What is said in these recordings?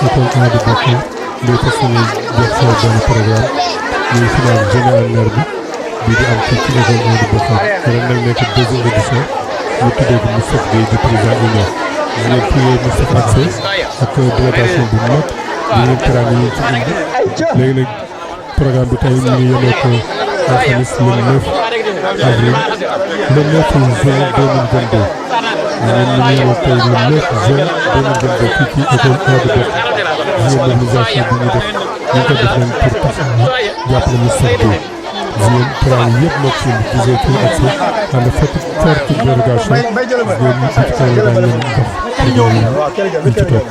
école 1 de Bokhol ñoo fas yéene jox sa benn programme ñuy final général maire bi di am fii ci école 1 de Bokhol ren nag nekk deuxième édition ñu tuddee ko Moustapha Gueye di président union ñu leen fiyee Moustapha accès ak délégation bu mag di leen teraanga yi ci indi léegi nag programme bi tey ñu ngi yemoo ko alxamis le 9 avril le 9 juin 2022 ñun ñu ngi yemoo tey le 9 juin 2022 fii ci école 1 de Bokhol gis ngeen mobilisation bi ñu def ñu ko def nañ pour taxawu jàppale Moustapha Gueye jigéen teraanga yëpp moo ci indi gisee fii accès ànd forte délégation jigéen ñi ci kaw dañ leen dox ñu ci topp.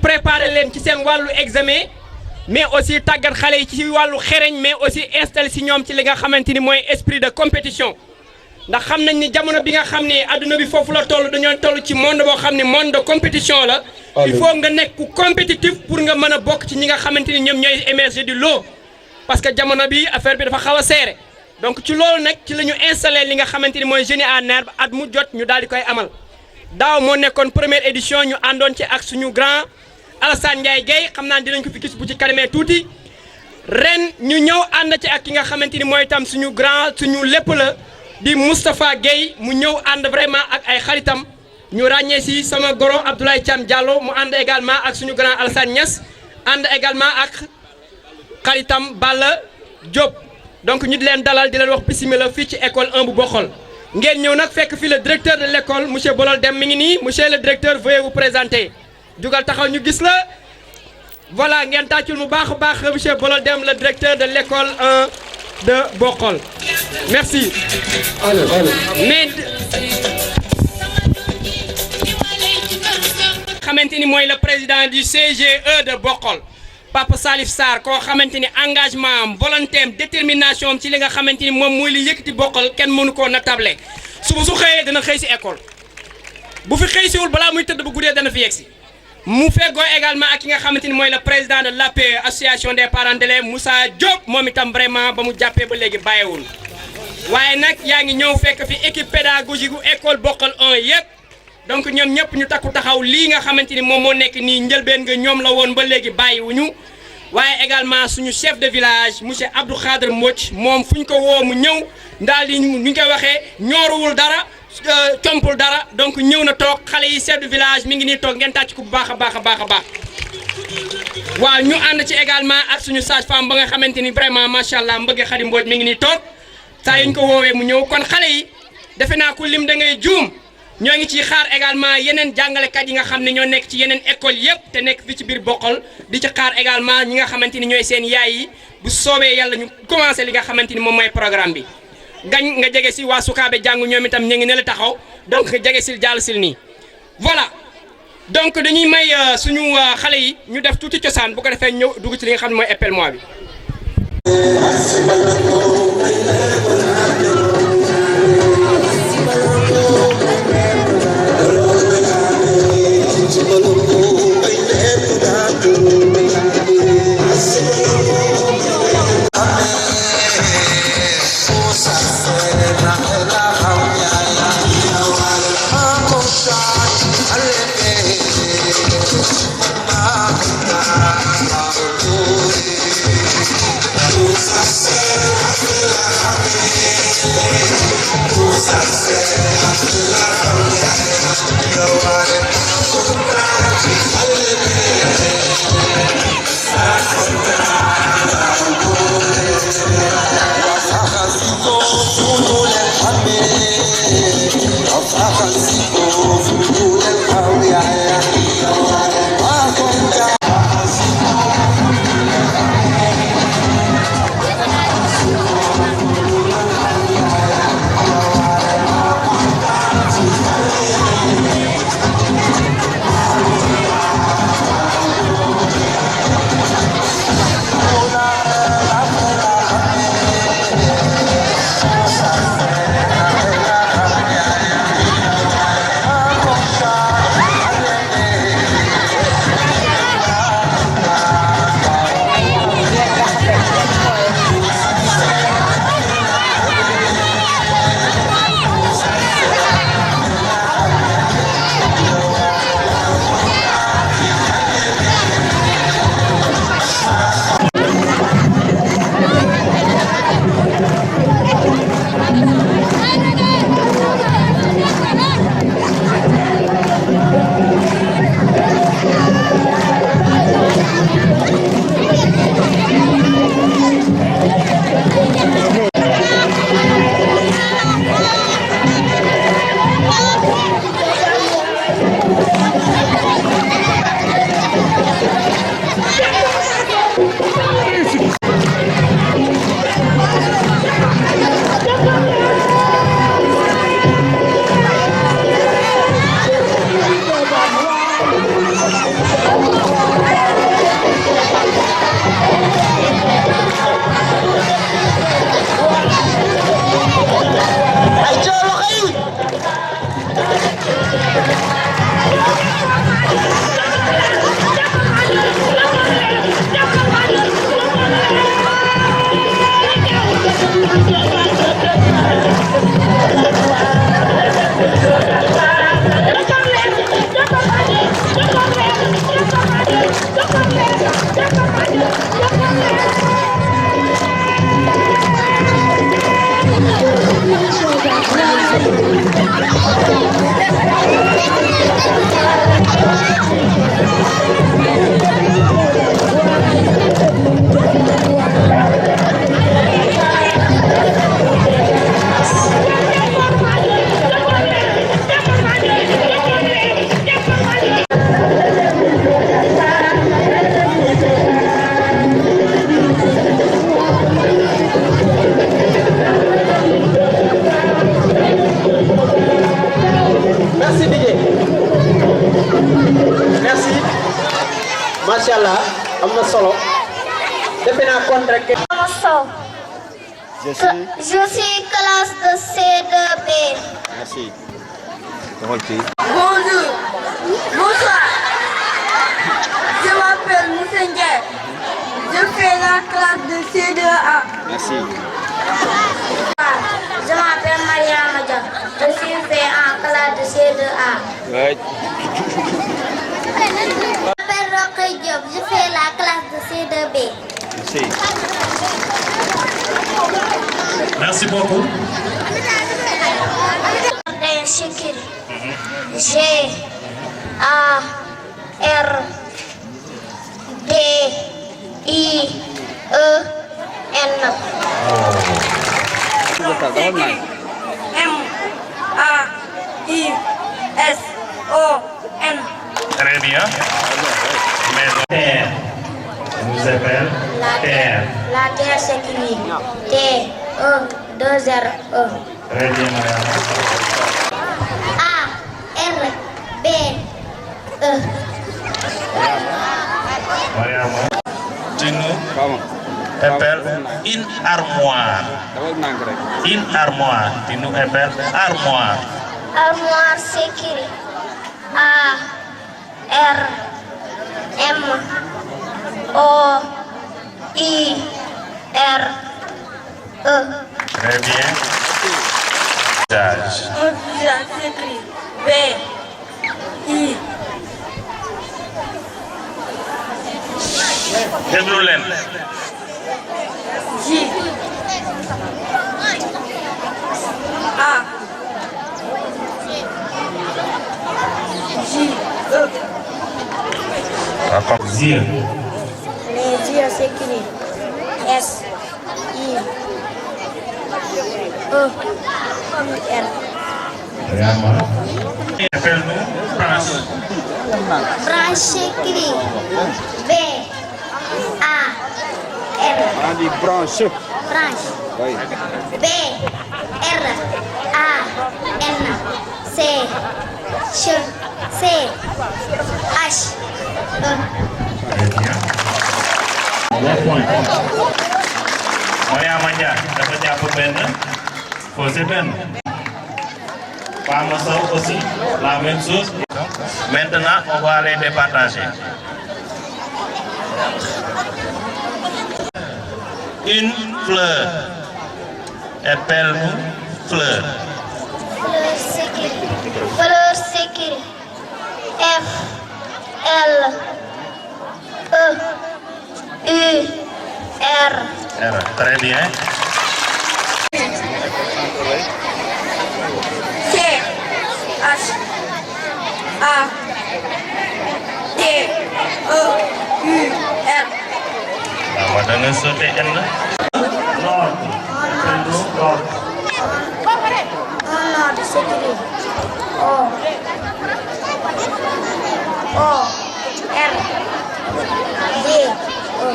préparer leen ci seen wàllu examen mais aussi tàggat xale yi ci wàllu xereñ mais aussi installé si ñoom ci li nga xamante ni mooy esprit de compétition ndax xam nañ ni jamono bi nga xam ne adduna bi foofu la toll dañoo toll ci monde boo xam ne monde de compétition la il faut nga nekk ku compétitif pour nga mën a bokk ci ñi nga xamante ni ñoom ñooy émerger du lot parce que jamono bi affaire bi dafa xaw a serré donc ci loolu nag ci la ñu installé li nga xamante ni mooy génie en herbe at mu jot ñu daal di koy amal daaw moo nekkoon première édition ñu àndoon ci ak suñu grand Alassane Ndiaye Guèye xam naa dinañ ko fi gis bu ci kanamee tuuti ren ñu ñëw ànd ci ak ki nga xamante ni mooy itam suñu grand suñu lépp la di Moustapha Guèye mu ñëw ànd vraiment ak ay xaritam ñu ràññee si sama goro Abdoulaye Thiam Diallo mu ànd également ak suñu grand Alassane Niass ànd également ak xaritam Balla Diop donc ñu di leen dalal di leen wax bismillah fii ci école 1 bu Bokhol ngeen ñëw nag fekk fi le directeur de l' école monsieur Bolol Dem mi ngi nii monsieur le directeur veuillez vous présenter jugal taxaw ñu gis la voilà ngeen tàccul mu baax a baax monsieur Bolol Dem le directeur de l' école 1 de Bokhol merci. mais xamante ni mooy le président du CGE de Bokhol Papa Salif Sarr koo xamante ni engagement am volonté am détermination am ci li nga xamante ni moom mooy li yëkkati Bokhol kenn mënu koo natable suba su xëyee dana xëy si école bu fi xëy siwul balaa muy tëdd bu guddee dana fi yegg si mu feggoo également ak ki nga xamante ni mooy le président de l'APE association des parents d'élèves Moussa Diop moom itam vraiment ba mu jàppee ba léegi bàyyiwul waaye nag yaa ngi ñëw fekk fi équipe pédagogique gu école Bokhol 1 yëpp donc ñoom ñëpp ñu takku taxaw lii nga xamante ni moom moo nekk nii njëlbeen nga ñoom la woon ba léegi bàyyiwuñu waaye également suñu chef de village monsieur Abdou Khadre Mbodj moom fu ñu ko woo mu ñëw daal di ñu koy waxee ñooruwul dara compul dara donc ñëw na toog xale yi chef de village mi ngi nii toog ngeen tàcc ko bu baax a baax a baax a baax waaw ñu ànd ci également ak suñu sage femme ba nga xamante ni vraiment macha allah mbëgge Khady Mbodj mi ngi nii toog saa yu ñu ko woowee mu ñëw kon xale yi defe naa ku lim da ngay juum ñoo ngi ciy xaar également yeneen jàngalekat yi nga xam ne ñoo nekk ci yeneen école yëpp te nekk fi ci biir Bokhol di ci xaar également ñi nga xamante ni ñooy seen yaay yi bu soobee yàlla ñu commencé li nga xamante ni moom mooy programme bi gañ nga jege si waa Sukaabe jàngu ñoom itam ñu ngi ne la taxaw donc nga jege sil jàll sil nii voilà donc dañuy may suñu xale yi ñu def tuuti cosaan bu ko defee ñëw dugg ci li nga xam ne mooy épellement bi. Go Merci Didier. Merci. Machallah, amna solo. Defe naa kon rek. Je suis classe de C2B. Merci. Bonjour. Bonsoir. Je m'appelle Moussa Ndiaye. Je fais la classe de C2A. Merci. Je m'appelle Mariama Dia. Je suis fait en classe de C2A. Ouais. Je m'appelle Rokhaya Diop. Je fais la classe de C2B. Merci. Merci beaucoup. G A R D I E N. M A I S O N. Très bien. Terre. On nous appelle Terre. La terre s'écrit T E 2 R E. Très bien, madame. A R B E. Mariama. Tu nous appelles une armoire. Une armoire. Tu nous appelles armoire. Armoire s'écrit A R M O I R E. Très bien. Visage. Mon visage s'écrit B I. Déglu leen. J A J E. Yeux. Les yeux s'écrit S I E R. Mariama. Appelle-nous France. Branche s'écrit B A R. On dit branche. Branche. Oui. B R A N C C H E. Très bien. Bon point. Mariama Dia dafa jàpp benn posé benn. Fama Sow aussi la même chose. Maintenant on va les départager. Une fleur. Appelle-nous fleur. Fleur s'écrit F L E U R. Très bien. C H A T E U R. On va donner sauter N. Nord. Appelle-nous nord. Nord s'écrit O R D E.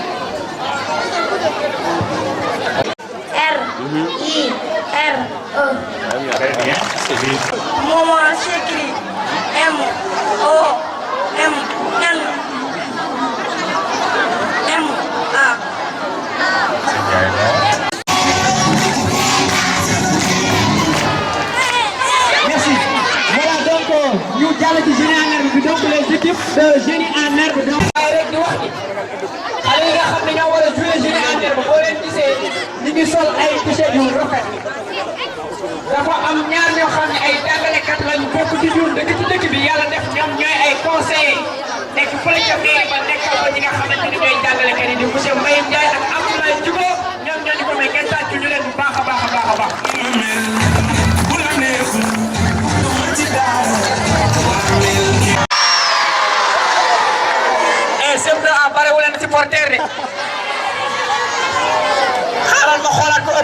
R I R E. Très bien. Maman s'écrit M O M N M A. Merci. Voilà donc ñu jàll ci génie en herbe bi donc les équipes de génie en herbe donc. waaye rek di wax ni xale yi nga xam ne ñoo war a jouer génie en herbe boo leen gisee ñu ngi sol ay t-shirt yu rafet dafa am ñaar ñoo xam ne ay jàngalekat lañu bokk ci ñun dëkk bi yàlla def ñoom ñooy ay conseillers nekk fële ca mairie ba nekkal ko ñi nga xamante ni ñooy jàngalekat yi di monsieur Mbaye Ndiaye ak Abdoulaye Djigo ñoom ñoo ñu ko may ngeen tàcc ñu leen bu baax a baax a baax a baax.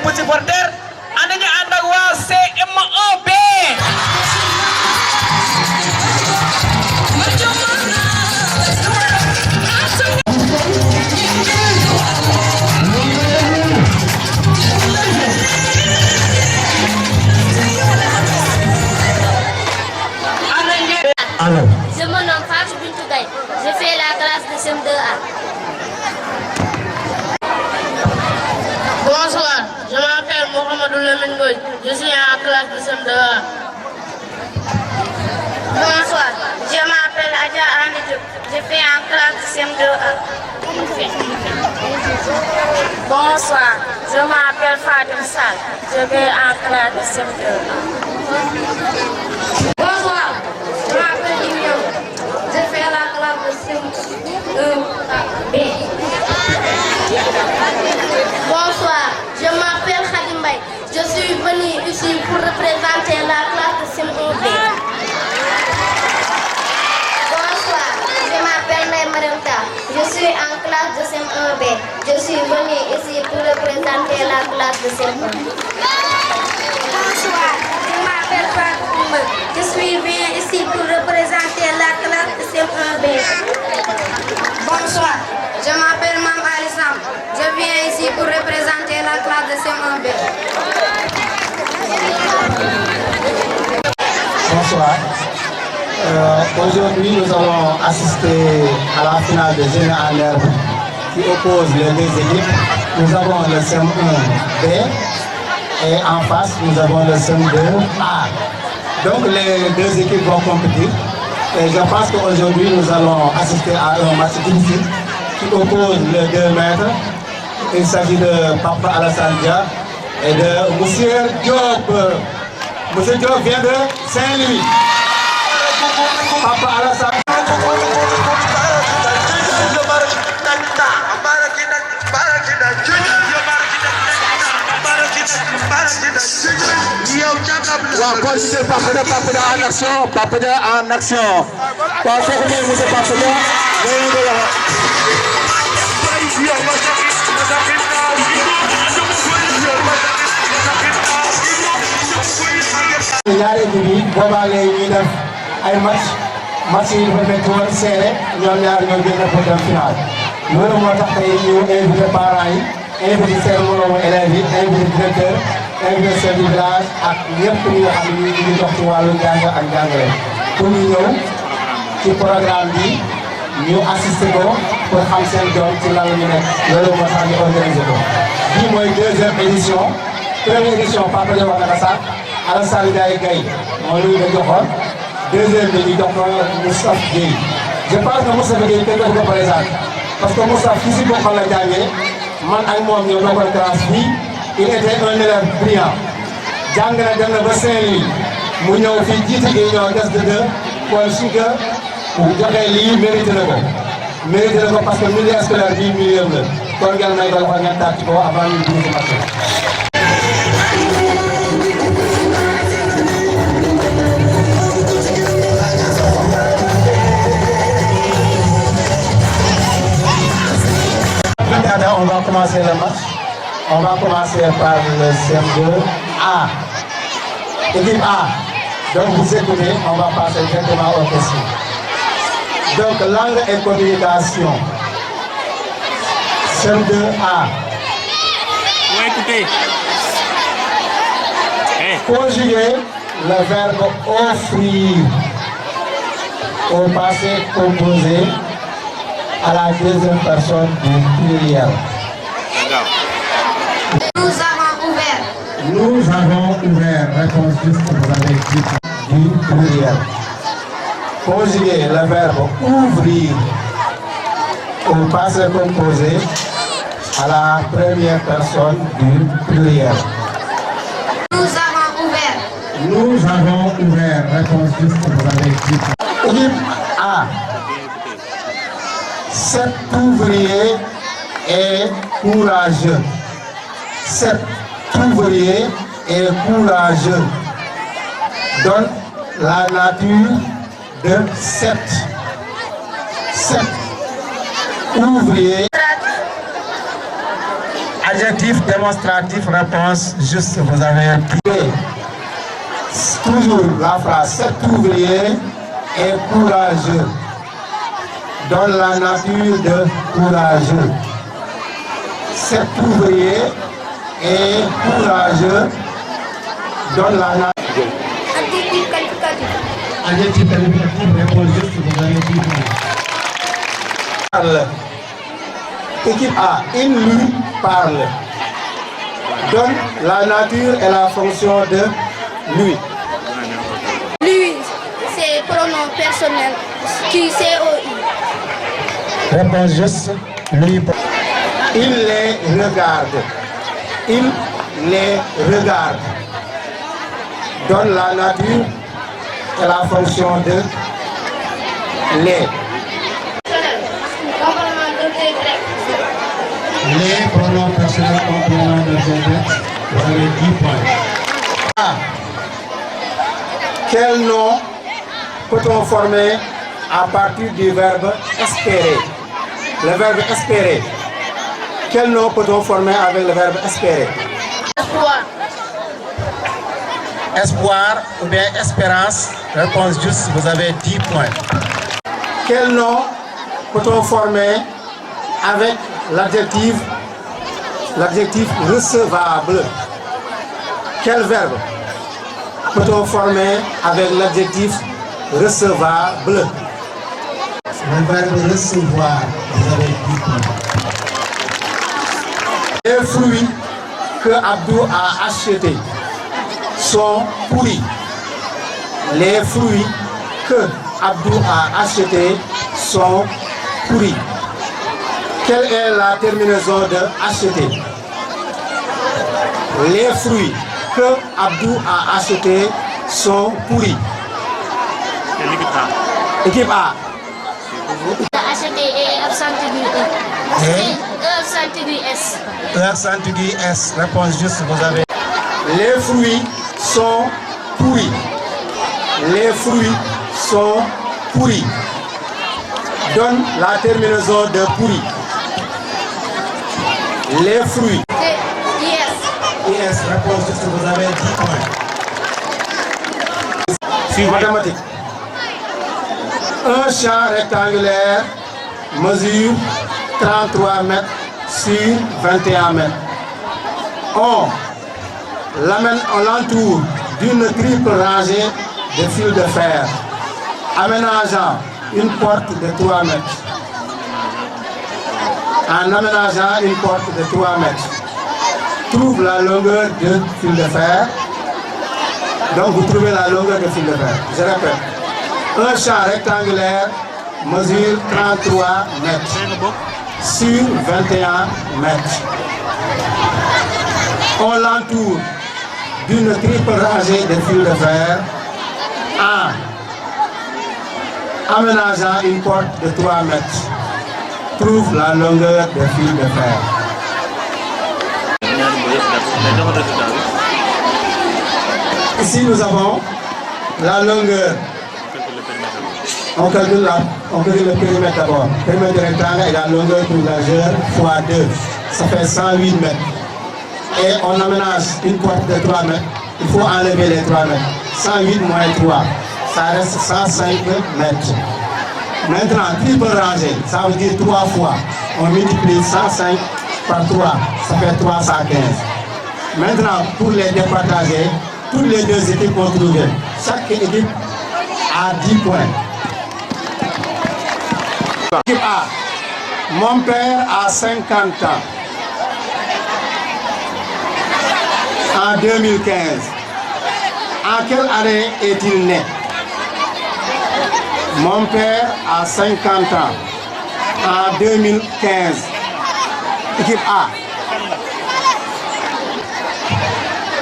képp supporter ànd ñu ànd ak waa CM1B. Alors, Je me nomme Fatou Bintou Gaye. Je fais la classe de CM2A. Bonsoir, je m'appelle Mohamedou Lamine Goy. Je suis en classe de CM2A. Bonsoir, je m'appelle Adja Anne Diop. Je fais en classe de CM2A. Bonsoir, je m'appelle Fatim Sall. Je vais en classe de CM2A. Bonsoir, je m'appelle Dimion. Je fais la classe de CM2B. Bonsoir, je m'appelle Khadim Mbaye. Je suis venue ici pour représenter la classe de CM1B. Bonsoir, je m'appelle Maïmaremta. Je suis en classe de CM1B. Je suis venue ici pour représenter la classe de CM1. Bonsoir, je m'appelle Fatou. Je suis venue ici pour représenter la classe de CM1B. Bonsoir, je m'appelle Mam Alisam. Je viens ici pour représenter la classe de CM1B. Bonsoir. Aujourd'hui, nous allons assister à la finale de Génie en herbe qui oppose les deux équipes. Nous avons le CM1B et en face, nous avons le CM2A. Donc, les deux équipes vont compétir. Et je pense qu'aujourd'hui, nous allons assister à un match difficile qui oppose les 2 maîtres. Il s'agit de Papa Alassane Dia et de Monsieur Diop. Monsieur Diop vient de Saint-Louis. Papa Alassane. Papa en action. Papa en action. ñaari équipe yi boobaa léegi ñuy def ay match yi dafa fekk woon serré ñoom ñaar ñoo génn pour dem final loolu moo tax tey ñu invité parents yi invité seen moroomu élèves yi invité directeur invité chef du village ak ñëpp ñi nga xam ne ñu ngi dox ci wàllu jàng ak jàngale pour ñu ñëw ci programme bi ñu assisté ko pour xam seen doom ci lan la ñu nekk loolu moo tax ñu organisé ko bii mooy 2e édition première édition Papa Dia wax na ko sax Alassane Ndiaye Gaye moo ñu ko joxoon 2e bi ñu jox ko Moustapha Gueye je pense que Moustapha Gueye kenn du ko présenté parce que Moustapha fii si boppam la jàngee man ak moom ñoo bokkoon classe fii il était un élève brillant jàng na dem na ba Saint-Louis mu ñëw fii jiite union des de deux kon su ko joxee lii mérité na ko parce que milieu scolaire bii milieu la kon ngeen may ko wax ngeen tàcc ko avant ñu dugg ci marché. On va commencer le match. On va commencer par le CM2A. Équipe A. Donc vous écoutez, on va passer directement aux questions. Donc langue et communication. CM2A. Vous écoutez. Conjuguer le verbe offrir au passé composé à la 2e personne du pluriel. Nous avons ouvert. Nous avons ouvert. Réponse juste, vous avez dit du pluriel. Conjuguer le verbe ouvrir au passé composé à la 1re personne du pluriel. Nous avons ouvert. Nous avons ouvert. Réponse juste, vous avez dit. Équipe A. Cet ouvrier est courageux. Cet ouvrier est courageux. Donne la nature de cet ouvrier. Adjectif démonstratif, réponse juste, vous avez tiré. Toujours la phrase, cet ouvrier est courageux. Donne la nature de courageux. Cet ouvrier est courageux. Donne la nature. Adjectif qualificatif. Adjectif qualificatif, réponse juste, vous avez dit. Parle. Équipe A, il lui parle. Donne la nature et la fonction de lui. Lui, c'est pronom personnel. QCOI. Réponse juste, lui. Il les regarde. Il les regarde. Donne la nature et la fonction de les. Les pronoms personnels compléments de texte, vous avez 10 points. A. Quel nom peut-on former à partir du verbe espérer? Le verbe espérer. Quel nom peut-on former avec le verbe espérer? Espoir. Espoir ou bien espérance. Réponse juste, vous avez 10 points. Quel nom peut-on former avec l'adjectif recevable? Quel verbe peut-on former avec l'adjectif recevable? Le verbe recevoir, vous avez 10 points. Les fruits que Abdou a achetés sont pourris. Les fruits que Abdou a achetés sont pourris. Quelle est la terminaison de acheter? Les fruits que Abdou a achetés sont pourris. Équipe A. Acheter et absent du E. Absent du S. Absent du S. Réponse juste, vous avez. Les fruits sont pourris. Les fruits sont pourris. Donne la terminaison de pourri. Les fruits. Yes, réponse juste, vous avez 10 points. Mathématiques. Un champ rectangulaire mesure 33 mètres sur 21 mètres. On l'entoure d'une triple rangée de fils de fer, aménageant une porte de 3 mètres. En aménageant une porte de 3 mètres, trouve la longueur de fil de fer. Donc vous trouvez la longueur de fil de fer. Je répète, un champ rectangulaire mesure 33 mètres sur 21 mètres. On l'entoure d'une triple rangée de fils de fer en aménageant une porte de 3 mètres. Trouve la longueur de fil de fer. Ici nous avons la longueur. On calcule le périmètre d'abord. Le périmètre du rectangle est la longueur plus largeur fois 2. Ça fait 108 mètres. Et on aménage une porte de 3 mètres. Il faut enlever les 3 mètres. 108 moins 3. Ça reste 105 mètres. Maintenant, triple rangée, ça veut dire 3 fois. On multiplie 105 par 3, ça fait 315. Maintenant, pour les départager, toutes les deux équipes ont trouvé. Chaque équipe a 10 points. Équipe A, mon père a 50 ans. En 2015. En quelle année est-il né? Mon père a 50 ans. En 2015. Équipe A.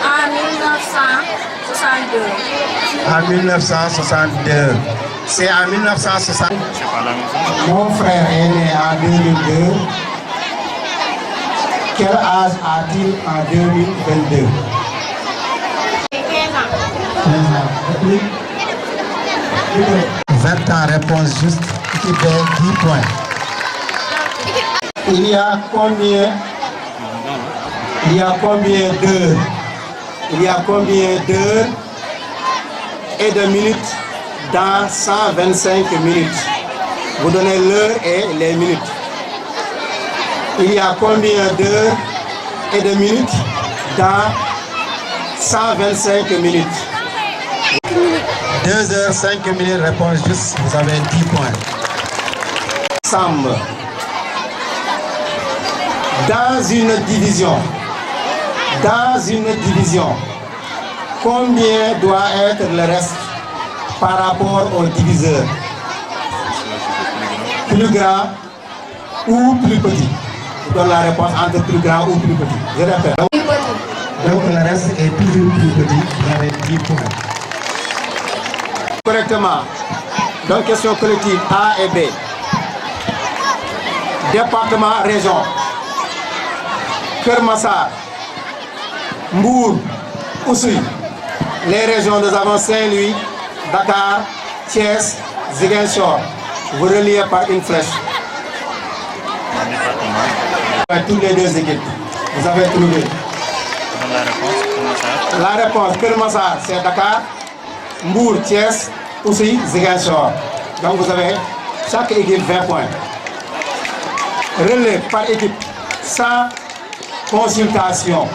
En 1962. En 1962. C'est en 1960. Mon frère est né en 2002. Quel âge a-t-il en 2022? 20 ans, réponse juste. Équipe B, 10 points. Il y a combien Il y a combien d'heures? Il y a combien d'heures et de minutes dans 125 minutes? Vous donnez l'heure et les minutes. Il y a combien d'heures et de minutes dans 125 minutes? 2 heures 5 minutes, réponse juste, vous avez 10 points. Ensemble. Dans une division, combien doit être le reste par rapport au diviseur? Plus grand ou plus petit? Je donne la réponse entre plus grand ou plus petit. Je répète. Donc le reste est toujours plus petit. Vous avez 10 points. Correctement. Donc question collective A et B. Département, région. Keur Massar, Mbour, Oussouye. Les régions, nous avons Saint-Louis, Dakar, Thiès, Ziguinchor. Vous reliez par une flèche. Toutes les deux équipes. Vous avez trouvé. La réponse, Keur Massar, c'est Dakar, Mbour, Thiès, Oussouye, Ziguinchor. Donc vous avez chaque équipe 20 points. Relais par équipe, sans consultation.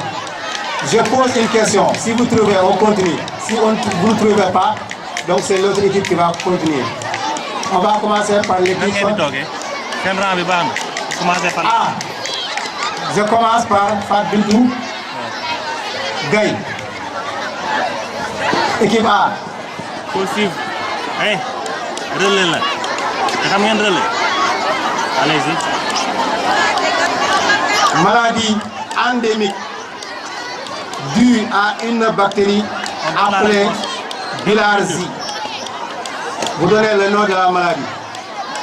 Je pose une question. Si vous trouvez, on continue. Si vous ne trouvez pas, donc c'est l'autre équipe qui va continuer. On va commencer par l'équipe A. Je commence par Fat Bintou Gaye. Équipe A. Possible. Hey, relais là. Combien de relais? Allez-y. Maladie endémique due à une bactérie appelée bilharzie. Vous donnez le nom de la maladie.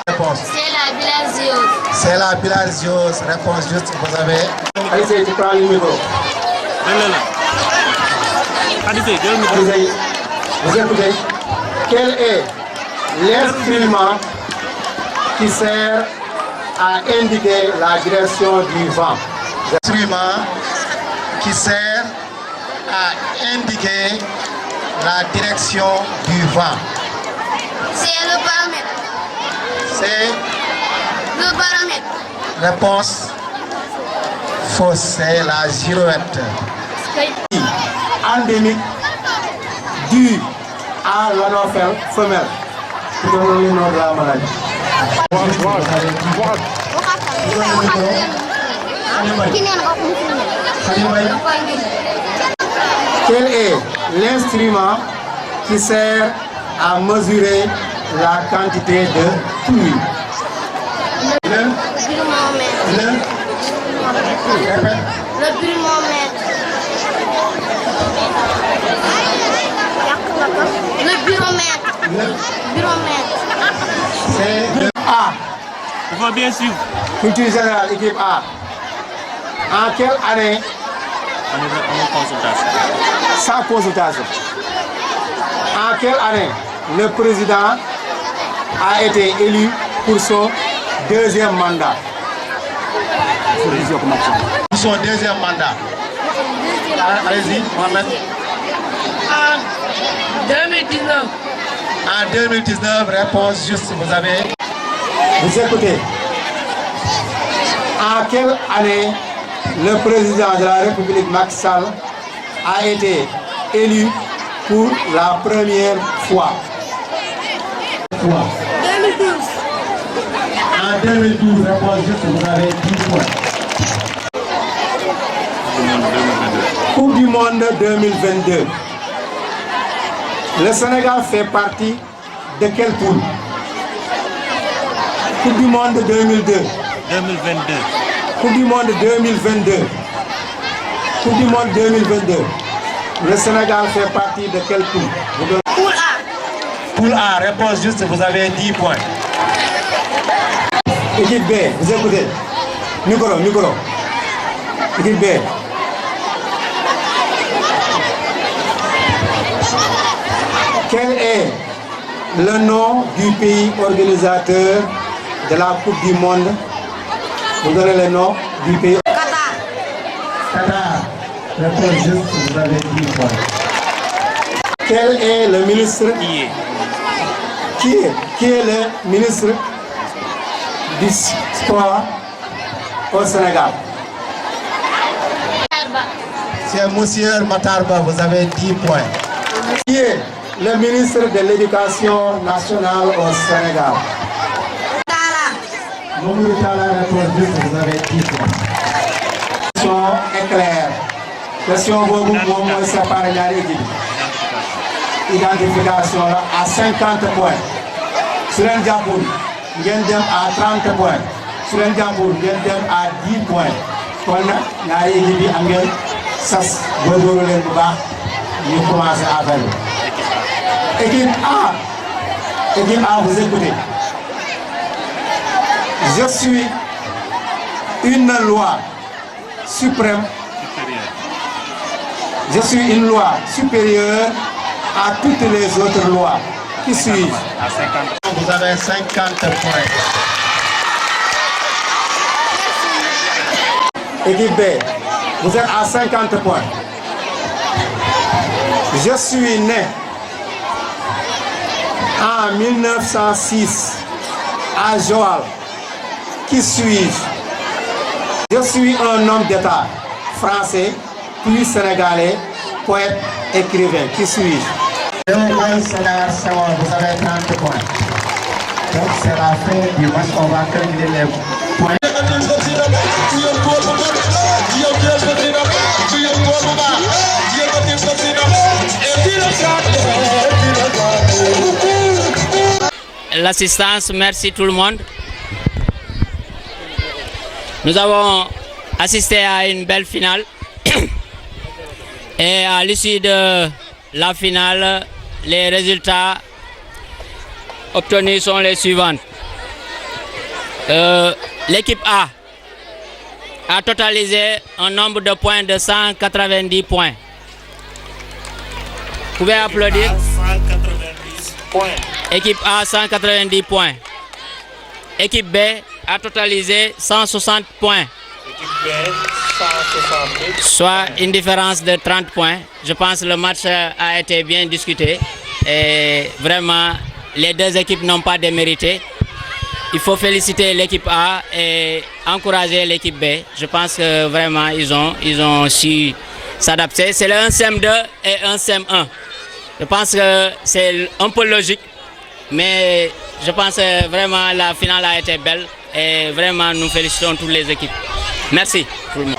Réponse. C'est la bilharziose. C'est la bilharziose. Réponse juste, vous avez. Allez, tu prends le micro. Vous écoutez. Quel est l'instrument qui sert à indiquer la direction du vent? L'instrument qui sert à indiquer la direction du vent. C'est le baromètre. C'est Le baromètre. réponse fausse, c'est la girouette. Endémique due à l'anophèle femelle. Tu donnes le nom de la maladie. Quel est l'instrument qui sert à mesurer la quantité de pluie? Le buromètre. Le buromètre. C'est le A. Il faut bien suivre. Culture générale, équipe A. En quelle année? On est en consultation. Sans consultation. En quelle année le président a été élu pour son deuxième mandat? Pour son deuxième mandat. Allez-y, Mohamed. En 2019. En 2019, réponse juste, vous avez. Vous écoutez. En quelle année le président de la République Macky Sall a été élu pour la première fois? 2012. En 2012, réponse juste, vous avez 10 points. Coupe du monde 2022. Le Sénégal fait partie de quelle poule? Coupe du monde 2002. 2022. Coupe du monde 2022. Coupe du monde 2022. Le Sénégal fait partie de quelle poule? Poule A. Poule A, réponse juste, vous avez 10 points. Équipe B, vous écoutez. Micro. Équipe B. Quel est le nom du pays organisateur de la Coupe du Monde? Vous donnez le nom du pays. Qatar. Qatar. Réponse juste, vous avez 10 points. Quel est le ministre qui est le ministre du sport au Sénégal? C'est monsieur Matarba, vous avez 10 points. Qui est le ministre de l'Éducation nationale au Sénégal? Mamadou Talla, réponse juste, vous avez 10 points. Question est claire. Question boobu moom mooy séparé ñaari équipe. Identification là à 50 points. Su leen jàppul ngeen dem à 30 points. Su leen jàppul ngeen dem à 10 points. Kon nag ñaari équipe yi am ngeen sas góorgóorlu leen bu baax ñu commencé affaire bi. Équipe A, vous écoutez. Je suis une loi suprême. Je suis une loi supérieure à toutes les autres lois. Qui suis-je? Vous avez 50 points. Équipe B, vous êtes à 50 points. Je suis né en 1906 à Joal. Qui suis-je? Je suis un homme d'État français, puis sénégalais, poète, écrivain. Qui suis-je? Léopold Sédar Senghor, vous avez 30 points. Donc c'est la fin du match, on va terminer les points. L'assistance, merci tout le monde. Nous avons assisté à une belle finale et à l'issue de la finale, les résultats obtenus sont les suivants. L'équipe A a totalisé un nombre de points de 190 points. Vous pouvez applaudir. 190 points. Équipe A, 190 points. Équipe B a totalisé 160 points. Équipe B, 160. Soit une différence de 30 points. Je pense que le match a été bien discuté. Et vraiment, les deux équipes n'ont pas démérité. Il faut féliciter l'équipe A et encourager l'équipe B. Je pense que vraiment, ils ont su s'adapter. C'est le 1 CM2 et 1 CM1. Je pense que c'est un peu logique. Mais je pense que vraiment la finale a été belle. Et vraiment, nous félicitons toutes les équipes. Merci tout le monde.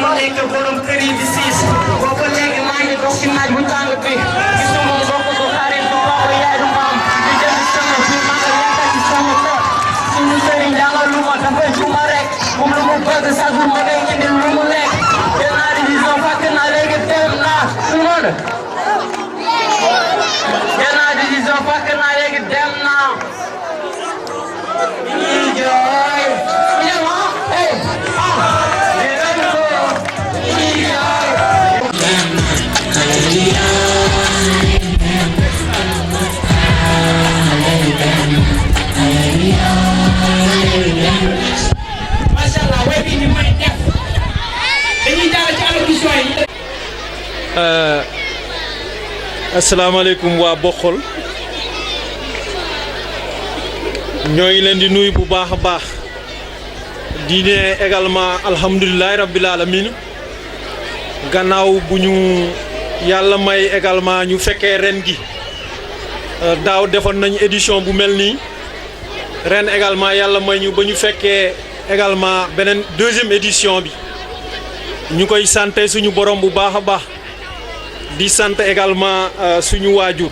mu nekk borom kër yi di siis boobu léegi maa ngi dox ci naaj bu tàng bi gisuma mbokk bu xarit bu papa yaay du maam di jënd sama fi maa ngi yaakaar ci sama kër suñu sëriñ jàngal lu ma dafay juma rek moom lu mu bëgg sa jour ma ngay indil lu mu lekk jël naa division fàkk naa léegi dem naa su noonu jël naa division fàkk naa léegi dem naa enjoy Machallah way bi ni may def dañuy jàll ci allocution yi. asalaamaaleykum waa Bokhol ñoo ngi leen di nuyu bu baax a baax di ne également alhamdulilahi rabbil alamin gannaaw bu ñu yàlla may également ñu fekkee ren gi daaw defoon nañu édition bu mel nii ren également yàlla may ñu ba ñu fekkee également beneen deuxième édition bi ñu koy santé suñu borom bu baax a baax di sant également suñu waajur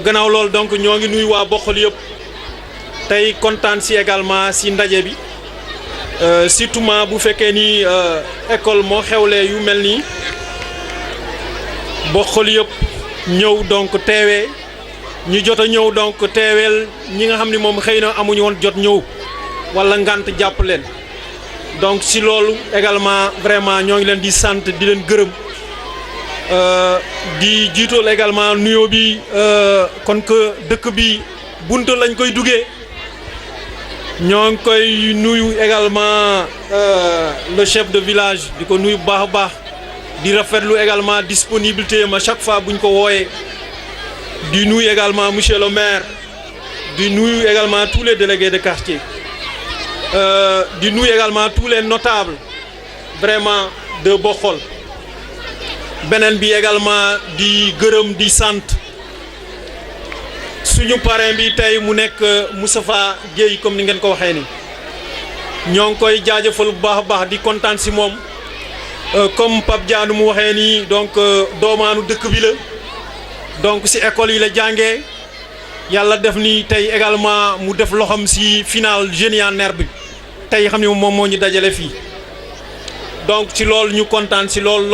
gannaaw loolu donc ñoo ngi nuyu waa Bokhol yëpp tey kontaan si également si ndaje bi surtout ma bu fekkee ni école moo xewlee yu mel nii Bokhol yëpp ñëw donc teewee ñu jot a ñëw donc teeweel ñi nga xam ni moom xëy na amuñu woon jot ñëw wala ngant jàpp leen donc si loolu également vraiment ñoo ngi leen di sant di leen gërëm di jiitool également nuyoo bi kon que dëkk bi buntu lañ koy duggee ñoo ngi koy nuyu également le chef de village di ko nuyu bu baax a baax di rafetlu également disponibilité ma chaque fois buñ ko wooyee di nuyu également monsieur le maire di nuyu également tous les délégués de quartier di nuyu également tous les notables vraiment de Bokhol beneen bi également di gërëm di sant suñu parrain bi tey mu nekk Moustapha Guèye comme ni ngeen ko waxee ni ñoo ngi koy jaajëfal bu baax a baax di kontaan si moom comme Pape Dianou mu waxee nii donc doomaanu dëkk bi la donc si école yi la jàngee yàlla def ni tey également mu def loxam si final génie en herbe bi tey xam ne moom moo ñu dajale fii donc ci loolu ñu kontaan si lool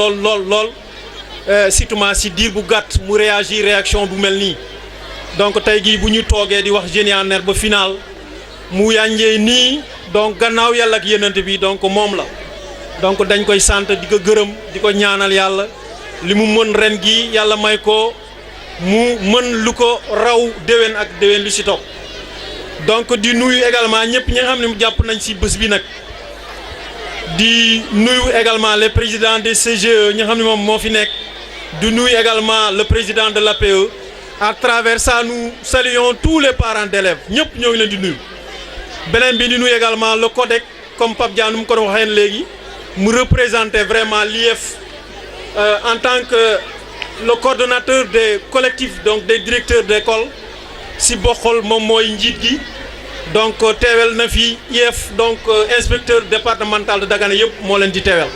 surtout si diir bu gàtt mu réagir réaction bu mel nii donc tey gii bu ñu toogee di wax génie en herbe ba final mu yànjee nii donc gannaaw yàlla ak yenante bi donc moom la donc dañ koy sant di ko gërëm di ko ñaanal yàlla li mu mën ren gi yàlla may ko mu mën lu ko raw déwén ak déwén lu si topp donc di nuyu également ñëpp ñi nga xam ne jàpp nañ si bés bi nag di nuyu également les présidents des CGE ñi nga xam ne moom moo fi nekk di nuyu également le président de l'APE à travers ça nous saluons tous les parents d'élèves ñëpp ñoo ngi leen di nuyu beneen bi di nuyu également le CODEC comme Pape Dianou mu ko waxee léegi mu représenter vraiment l'IEF en tant que le coordonnateur des collectifs donc des directeurs d'école si Bokhol moom mooy njiit gi donc teewel na fi IEF donc inspecteur départemental de Dagana yëpp moo leen di teewel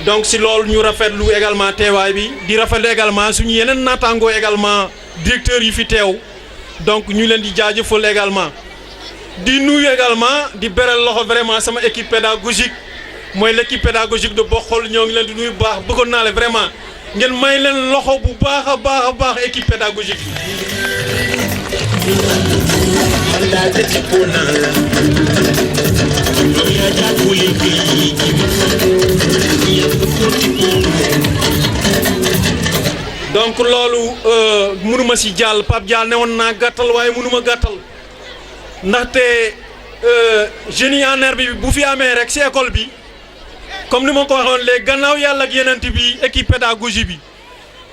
donc si loolu ñu rafetlu également teewaay bi di rafetlu également suñu yeneen naataangoo également directeurs yi fi teew donc ñu leen di jaajëfal également di nuyu également di beral loxo vraiment sama équipe pédagogique mooy l'équipe pédagogique de Bokhol ñoo ngi leen di nuyu bu baax bëggoon naa le vraiment ngeen may leen loxo bu baax a baax équipe pédagogique donc loolu mënuma si jàll Pape Diall ne woon naa gàttal waaye mënuma gàttal ndaxte génie en herbe bi bu fi amee rek si école bi comme ni ma ko waxoon léegi gannaaw yàlla ak yenent bi équipe pédagogie bi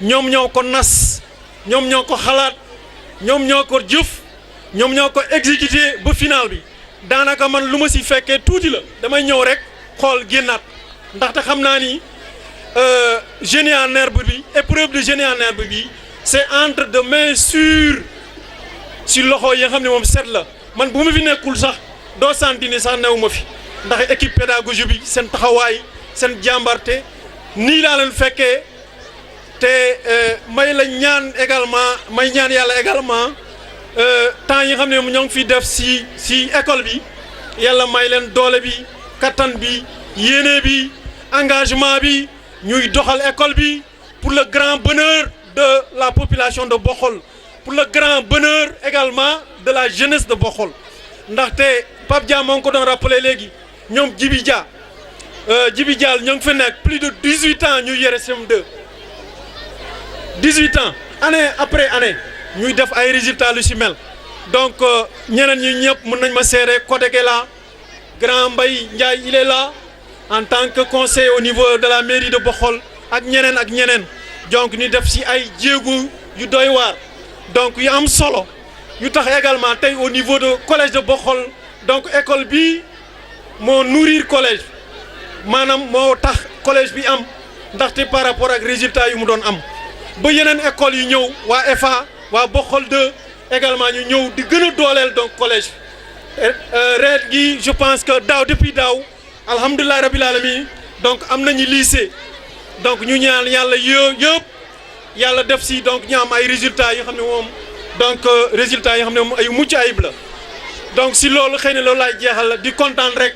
ñoom ñoo ko nas ñoom ñoo ko xalaat ñoom ñoo ko jëf ñoom ñoo ko exécuté ba final bi daanaka man lu ma si fekkee tuuti la damay ñëw rek xool génnaat ndaxte xam naa ni génie en herbe bi épreuve de génie en herbe bi c'est entre de main sûre si loxo yi nga xam ne moom set la man bu ma fi nekkul sax doo santi ni sax new ma fi ndax équipe pédagogique bi seen taxawaay seen jàmbarte nii laa leen fekkee te may la ñaan également may ñaan yàlla également temps yi nga xam ne ñoo ngi fi def si école bi yàlla may leen doole bi kattan bi yéene bi engagement bi ñuy doxal école bi pour le grand bonheur de la population de Bokhol pour le grand bonheur également de la jeunesse de Bokhol ndaxte Pape Dia moo ngi ko doon rappelé léegi ñoom Djibi Dia ñoo ngi fi nekk plus de 18 ans ñuy yore CM2 18 ans année après année ñuy def ay résultats lu si mel donc ñeneen ñi ñëpp mën nañ ma seere Kodeke la grand Mbaye Ndiaye il est là en tant que conseiller au niveau de la mairie de Bokhol ak ñeneen donc ñu def si ay jéegu yu doy waar donc yu am solo yu tax également tey au niveau de collège de Bokhol donc école bi moo nourrir collège maanaam moo tax collège bi am ndaxte par rapport ak résultats yu mu doon am ba yeneen école yu ñëw waa EFA waa Bokhol 2 également ñu ñëw di gën a dooleel donc collège ren gi je pense que depuis daaw alhamdulilah rabil alamin donc am nañu lycée donc ñu ñaan yàlla yëpp yàlla def si donc ñu am ay résultats yoo xam ne moom donc résultats yoo xam ne moom ay mucc ayib la donc si loolu xëy na loolu laay jeexal di kontaan rek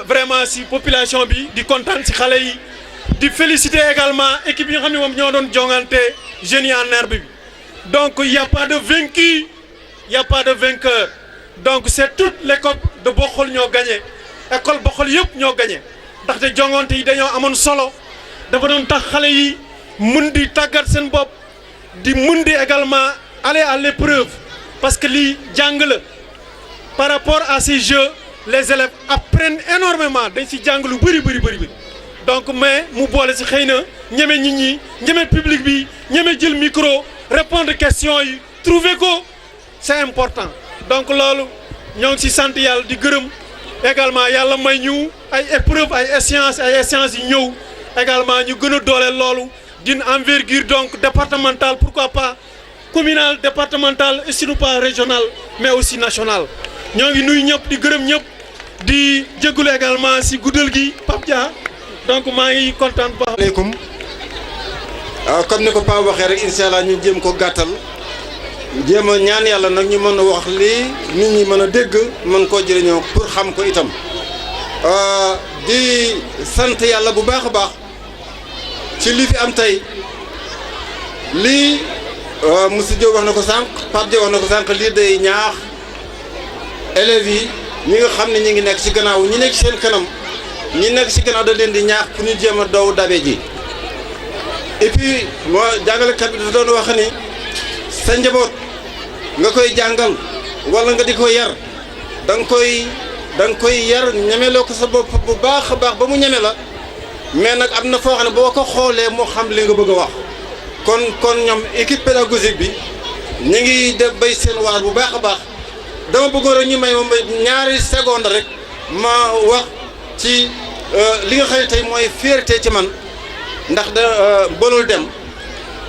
vraiment si population bi di kontaan si xale yi di féliciter également équipe yi nga xam ne moom ñoo doon jongante jeunes yi en herbe bi donc y a pas de vaincu y a pas de vainqueur donc c'est toute l'école de Bokhol ñoo gagné école Bokhol yëpp ñoo gagné ndaxte jongante yi dañoo amoon solo dafa doon tax xale yi mën di tàggat seen bopp di mën di également aller à l'épreuve parce que lii jàng la par rapport à ces jeux les élèves apprennent énormément dañ si jàng lu bëri donc mais mu boole si xëy na ñeme nit ñi ñeme public bi ñeme jël micro répondre questions yi trouver ko c'est important donc loolu ñoo ngi si sant yàlla di gërëm également yàlla may ñu ay épreuves ay échéances yi ñëw également ñu gën a dooleel loolu d'une envergure donc départementale pourquoi pas communale départementale et sinon pas régionale mais aussi nationale ñoo ngi nuyu ñëpp di gërëm ñëpp di jégalu également si guddal gi Pape Dia donc maa ngi kontaan bu baax. asalaamaaleykum comme ni ko Pape waxee rek incha allah ñu jéem ko gàttal jéem a ñaan yàlla nag ñu mën a wax lii nit ñi mën a dégg mën koo jëriñoo pour xam ko itam di sant yàlla bu baax a baax ci li fi am tey lii monsieur Diop wax na ko sànq Pape Diop wax na ko sànq lii day ñaax élèves yi ñi nga xam ne ñi ngi nekk ci gannaaw ñi nekk seen kanam ñi nekk ci gannaaw da leen di ñaax pour ñu jéem a daw dabe ji et puis moo jàngalekat bi dafa doon wax ni sa njaboot nga koy jàngal walla nga di ko yar da nga koy yar ñemeloo ko sa bopp bu baax a baax ba mu ñeme la mais nag am na foo xam ne boo ko xoolee moo xam li nga bëgg a wax kon ñoom équipe pédagogique bi ñu ngi def bay seen waar bu baax a baax dama bëggoon rek ñu may ma ñaari seconde rek ma wax ci li nga xam ne tey mooy fierté ci man ndax da bolul dem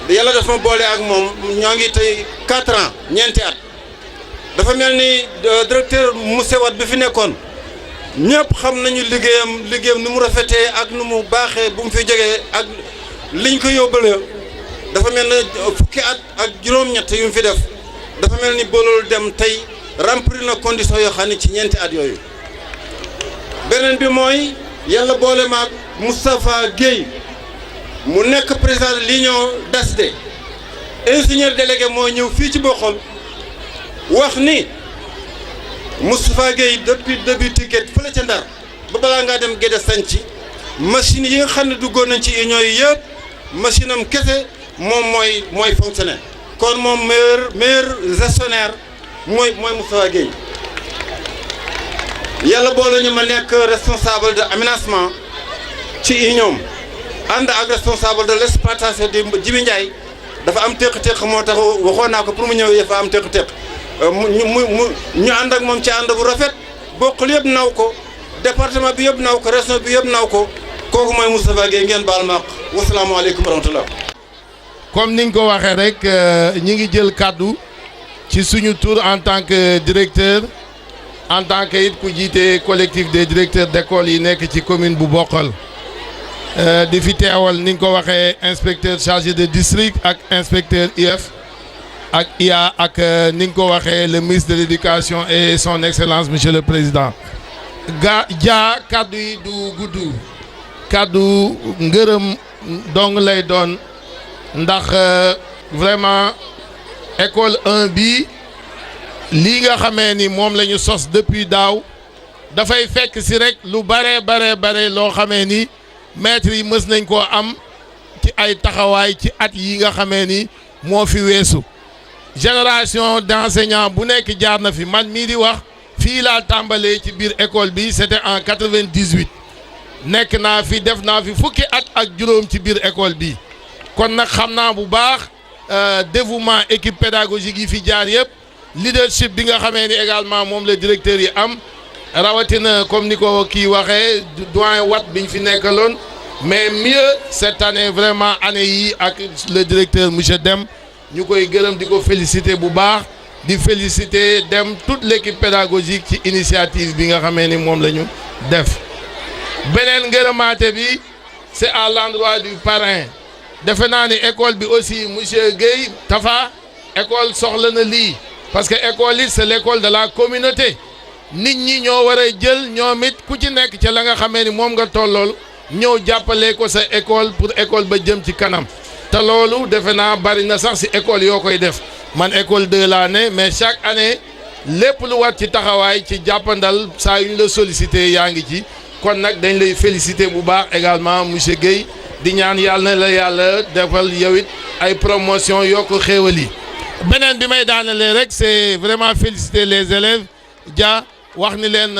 yàlla daf ma boole ak moom ñoo ngi tey 4 ans ñeenti at dafa mel ni directeur Moussa Wade bi fi nekkoon ñëpp xam nañu liggéeyam nu mu rafetee ak nu mu baaxee bu mu fi jógee ak liñ ko yóbbalee dafa mel ni fukki at ak juróom-ñett yu mu fi def dafa mel ni bolul dem tey remplir na condition yoo xam ne ci ñeenti at yooyu beneen bi mooy yàlla boole maag Moustapha Guèye mu nekk président de l'union d'ASD ingénieur délégué moo ñëw fii ci Bokhol wax ni Moustapha Guèye depuis début ticket fële ca Ndar ba balaa ngaa dem Gédé Santhi machine yi nga xam ne duggoon nañ ci union yi yëpp machine am kese moom mooy fonctionner kon moom meilleur gestionnaire mooy Moustapha Guèye yàlla boole ñu ma nekk responsable de aménagement ci union ànd ak responsable de l'exploitation di Djibi Ndiaye dafa am téq-téq moo tax waxoon naa ko pour mu ñëw dafa am téq-téq ñu ànd ak moom ci ànd bu rafet Bokhol yëpp naw ko département bi yëpp naw ko région bi yëpp naw ko kooku mooy Moustapha Guèye ngeen baal ma wasalaamaaleykum wa rahmatullah. comme niñ ko waxee rek ñi ngi jël kàddu ci suñu tour en tant que directeur en tant que it ku jiite collectif des directeurs d'école yi nekk ci commune bu Bokhol di fi teewal ni nga ko waxee inspecteur chargé de district ak inspecteur IF ak IA ak ni nga ko waxee le ministre de l'éducation et son excellence monsieur le président Dia kaddu yi du gudd kaddu ngërëm dong lay doon ndax vraiment école 1 bi lii nga xamee ni moom la ñu sos depuis daaw dafay fekk si rek lu bare loo xamee ni maîtres yi mës nañ koo am ci ay taxawaay ci at yi nga xamee ni moo fi weesu génération d'enseignants bu nekk jaar na fi man mii di wax fii laa tàmbalee ci biir école bi c'était en 98 nekk naa fi def naa fi fukki at ak juróom ci biir école bi kon nag xam naa bu baax dévouement équipe pédagogique yi fi jaar yëpp leadership bi nga xamee ni également moom la directeur yi am rawatina comme ni ko kii waxee doyen Watt biñ fi nekkaloon mais mieux cette année vraiment année yi ak le directeur monsieur Deme ñu koy gërëm di ko féliciter bu baax di féliciter Deme toute l'équipe pédagogique ci initiative bi nga xamee ni moom la ñu def beneen ngërëmaate bi c'est à l'endroit du parrain defe naa ni école bi aussi monsieur Guèye Tafa école soxla na lii parce que école yi c'est l'école de la communauté nit ñi ñoo war a jël ñoom it ku ci nekk ca la nga xamee ni moom nga tollool ñëw jàppale ko sa école pour école ba jëm ci kanam te loolu defe naa bari na sax ci école yoo koy def man école 2 laa ne mais chaque année lépp lu war ci taxawaay ci jàppandal saa yu ñu la sollicité yaa ngi ci kon nag dañ lay féliciter bu baax également monsieur Guèye di ñaan yàlla na la yàlla defal yow it ay promotion yokk xéewal yi beneen bi may daanalee rek c'est vraiment féliciter les élèves Dia wax ni leen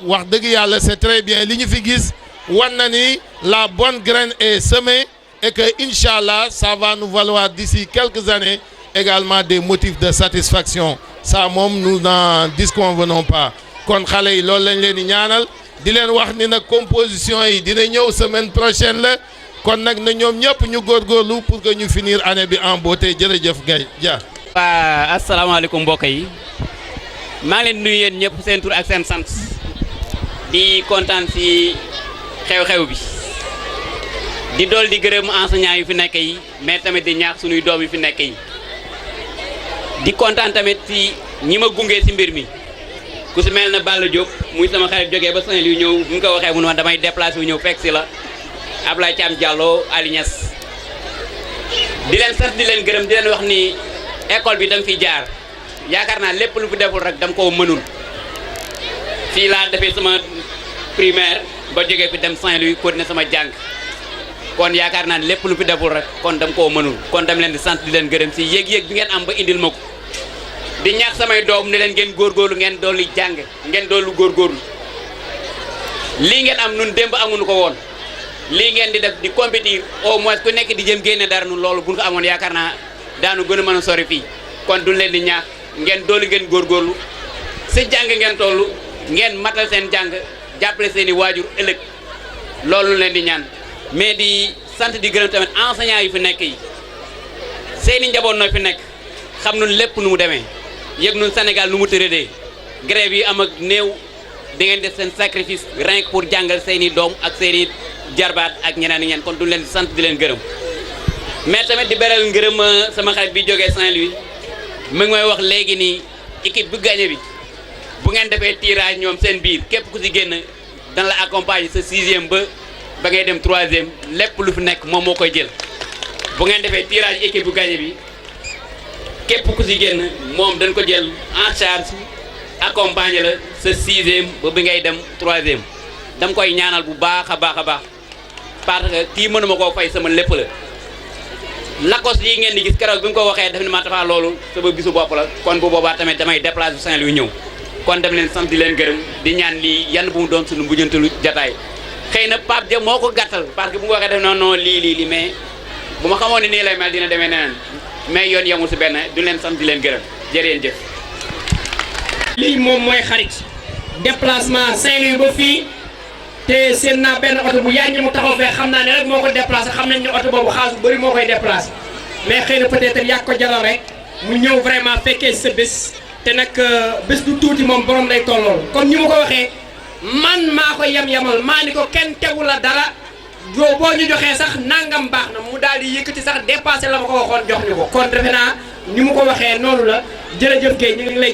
wax dëgg yàlla c'est très bien li ñu fi gis wan na ni la bonne graine est semée et que inchallah ça va nous valoir d'ici quelques années également des motifs de satisfaction ça moom nous n'en disconvenons pas kon xale yi loolu lañ leen di ñaanal di leen wax ni nag composition yi dina ñëw semaine prochaine la kon nag na ñoom ñëpp ñu góorgóorlu pour que ñu finir année bi en beauté jërëjëf Gaye Dia. waa asalaamaaleykum mbokk yi maa ngi leen nuyu yéen ñëpp seen tur ak seen sant di kontaan ci xew-xew bi di dool di gërëm enseignants yu fi nekk yi mais tamit di ñaax sunuy doom yu fi nekk yi di kontaan tamit ci ñi ma gunge ci mbir mi ku ci mel na Balla Diop muy sama xarit jógee ba Saint-Louis ñëw bu ñu ko waxee mu ne ma damay déplacé wu ñëw fekk ci la Ablaye Thiam Diallo Ali Niass di leen sant di leen gërëm di leen wax ni école bi danga fiy jaar yaakaar naa lépp lu fi deful rek dama koo mënul fii laa defee sama primaire ba jógee fi dem Saint-Louis continuer sama jàng kon yaakaar naa lépp lu fi deful rek kon dama koo mënul kon dama leen di sant di leen gërëm ci yéeg-yéeg bi ngeen am ba indil ma ko di ñaax samay doom ne leen ngeen góorgóorlu ngeen dolli jàng ngeen dollu góorgóorlu lii ngeen am nun démb amuñu ko woon lii ngeen di def di compétir au moins ku nekk di jëm génne dara nun loolu buñ ko amoon yaakaar naa daanu gën a mën a sori fii kon duñ leen di ñaax ngeen dolli ngeen góorgóorlu si jàng ngeen toll ngeen matal seen jàng jàppale seen i waajur ëllëg loolu leen di ñaan mais di sant di gërëm tamit enseignants yu fi nekk yi seen i njaboot noo fi nekk xam nun lépp nu mu demee yëg nun Sénégal nu mu tëradee grève yi am ak néew di ngeen def seen sacrifice rien que pour jàngal seen i doom ak seen i jarbaat ak ñeneen ñeen kon du leen di sant di leen gërëm mais tamit di beral ngërëm sama xarit bi jógee Saint-Louis mu ngi may wax léegi nii équipe bu gagné bi bu ngeen defee tirage ñoom seen biir képp ku si génn dana la accompagner sa 6e ba ngay dem 3e lépp lu fi nekk moom moo koy jël bu ngeen defee tirage équipe bu gagné bi képp ku si génn moom dañ ko jël en charge accompagner la sa 6e ba bi ngay dem 3e dama koy ñaanal bu baax a baax a baax parce que kii mënuma koo fay sama lépp la lakos yi ngeen di gis keroog bi nga ko waxee daf ne ma tafa loolu sama bisu bopp la kon bu boobaa tamit damay déplacer Saint-Louis ñëw kon dem leen sant di leen gërëm di ñaan lii yan bu mu doon suñu mujjantalu jataay xëy na Pape Dia moo ko gàttal parce que bu nga waxee def non lii mais bu ma xamoon ne nii lay mel dina demee neneen mais yoon yemul si benn du leen sant di leen gërëm jëreen jëf lii moom mooy xarit déplacement Saint-Louis ba fii te seen naa benn oto bu yàgg mu taxaw fee xam naa ne rek moo ko déplacé xam nañ ne oto boobu xaalis bu bëri moo koy déplacé mais xëy na peut-être yàgg ko jaral rek mu ñëw vraiment fekkee sa bés te nag bés du tuuti moom borom lay tollool comme ni ma ko waxee man maa ko yem-yemal maa ni ko kenn tegu la dara yow boo ñu joxee sax nangam baax na mu daal di yëkkati sax dépassé la ma ko waxoon jox ñu ko kon defe naa ni mu ko waxee noonu la jërëjëf Guèye ñu ngi lay